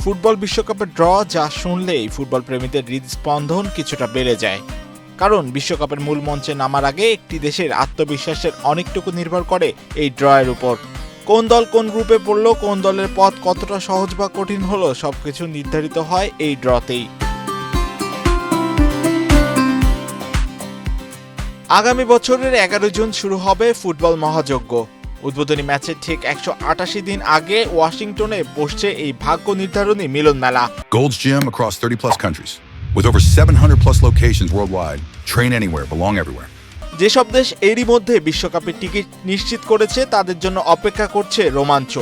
Football বিশ্বকাপের draw যা শুনলেই ফুটবল প্রেমীদের হৃদস্পন্দন কিছুটা বেড়ে যায়। কারণ বিশ্বকাপের মূল মঞ্চে নামার আগে একটি দেশের আত্মবিশ্বাসের অনেকটুকু নির্ভর করে এই ড্রয়ের উপর। কোন দল কোন গ্রুপে পড়লো, কোন দলের পথ কতটা সহজ বা কঠিন হলো, সবকিছু নির্ধারিত হয় এই ড্রতেই। আগামী বছরের 11 জুন শুরু হবে ফুটবল মহাযজ্ঞ। উদ্বোধনী ম্যাচের ঠিক 188 দিন আগে ওয়াশিংটনে বসছে এই ভাগ্য নির্ধারণী মিলন মেলা। Gold's Gym across 30 plus countries with over 700 plus locations worldwide. Train anywhere, belong everywhere. যেসব দেশ এরই মধ্যে বিশ্বকাপের টিকিট নিশ্চিত করেছে তাদের জন্য অপেক্ষা করছে রোমাঞ্চ।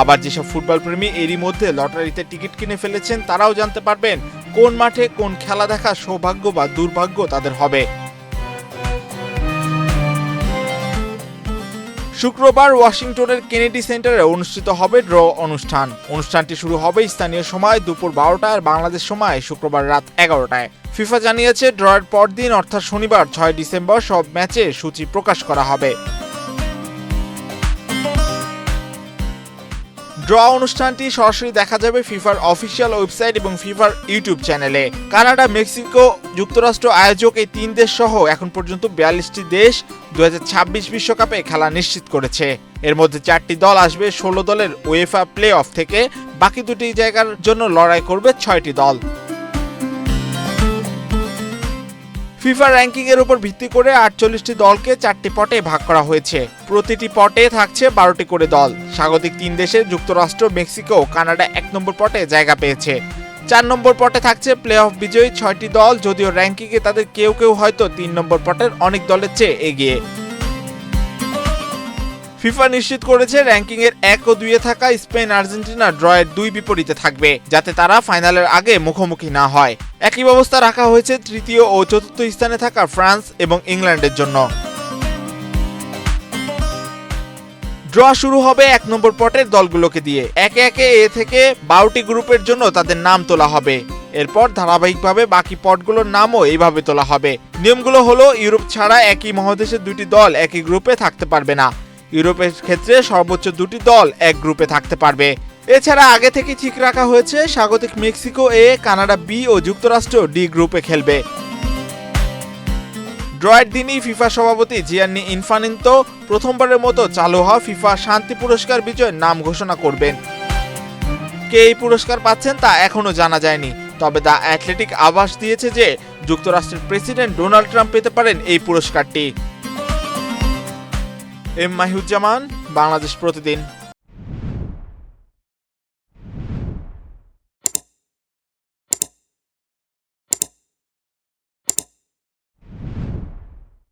আবার যেসব ফুটবল প্রেমী এরই মধ্যে লটারিতে টিকিট কিনে ফেলেছেন তারাও জানতে পারবেন কোন মাঠে কোন খেলা দেখার সৌভাগ্য বা দুর্ভাগ্য তাদের হবে। শুক্রবার ওয়াশিংটনের কেনেডি সেন্টারে অনুষ্ঠিত হবে ড্র অনুষ্ঠানটি শুরু হবে স্থানীয় সময় দুপুর 12টায় আর বাংলাদেশ সময় শুক্রবার রাত 11টায়। ফিফা জানিয়েছে ড্রয়ের পরদিন অর্থাৎ শনিবার 6 ডিসেম্বর সব ম্যাচের সূচি প্রকাশ করা হবে। ড্র অনুষ্ঠানটি সরাসরি দেখা যাবে ফিফার অফিসিয়াল ওয়েবসাইট এবং ফিফার ইউটিউব চ্যানেলে। কানাডা, মেক্সিকো, যুক্তরাষ্ট্র আয়োজক এই 3 দেশ সহ এখন পর্যন্ত 42টি দেশ 2026 বিশ্বকাপে খেলা নিশ্চিত করেছে। এর মধ্যে 4টি দল আসবে 16 দলের উয়েফা প্লে অফ থেকে, বাকি 2টি জায়গার জন্য লড়াই করবে 6টি দল। ফিফা র্যাঙ্কিং এর উপর ভিত্তি করে 48টি দলকে 4টি পটে ভাগ করা হয়েছে। প্রতিটি পটে থাকছে 12টি করে দল। স্বাগতিক 3 দেশের যুক্তরাষ্ট্র, মেক্সিকো ও কানাডা 1 নম্বর পটে জায়গা পেয়েছে। 4 নম্বর পটে থাকছে প্লে অফ বিজয়ী 6টি দল, যদিও র্যাঙ্কিংয়ে তাদের কেউ কেউ হয়তো 3 নম্বর পটের অনেক দলের চেয়ে এগিয়ে। ফিফা নিশ্চিত করেছে র্যাঙ্কিং এর 1 ও 2 থাকা স্পেন, আর্জেন্টিনা ড্রয়ের 2 বিপরীতে থাকবে, যাতে তারা ফাইনালের আগে মুখোমুখি না হয়। একই ব্যবস্থা রাখা হয়েছে 3য় ও 4র্থ স্থানে থাকা ফ্রান্স এবং ইংল্যান্ডের জন্য। ড্র শুরু হবে 1 নম্বর পটের দলগুলোকে দিয়ে। একে একে এ থেকে 12টি গ্রুপের জন্য তাদের নাম তোলা হবে। এরপর ধারাবাহিকভাবে বাকি পটগুলোর নামও এইভাবে তোলা হবে। নিয়মগুলো হলো ইউরোপ ছাড়া একই মহাদেশের 2টি দল একই গ্রুপে থাকতে পারবে না। ইউরোপের ক্ষেত্রে সর্বোচ্চ 2টি দল এক গ্রুপে থাকতে পারবে। এছাড়া আগে থেকে ঠিক রাখা হয়েছে স্বাগতিক মেক্সিকো এ, কানাডা বি ও যুক্তরাষ্ট্র ডি গ্রুপে খেলবে। ড্রয়ের দিনই ফিফা সভাপতি জিয়ান্নি ইনফান্তিনো প্রথমবারের মতো চালু হওয়া ফিফা শান্তি পুরস্কার বিজয়ের নাম ঘোষণা করবেন। কে এই পুরস্কার পাচ্ছেন তা এখনো জানা যায়নি, তবে দ্য অ্যাথলেটিক আভাস দিয়েছে যে যুক্তরাষ্ট্রের প্রেসিডেন্ট ডোনাল্ড ট্রাম্প পেতে পারেন এই পুরস্কারটি। এম মাহিউজ্জামান, বাংলাদেশ প্রতিদিন।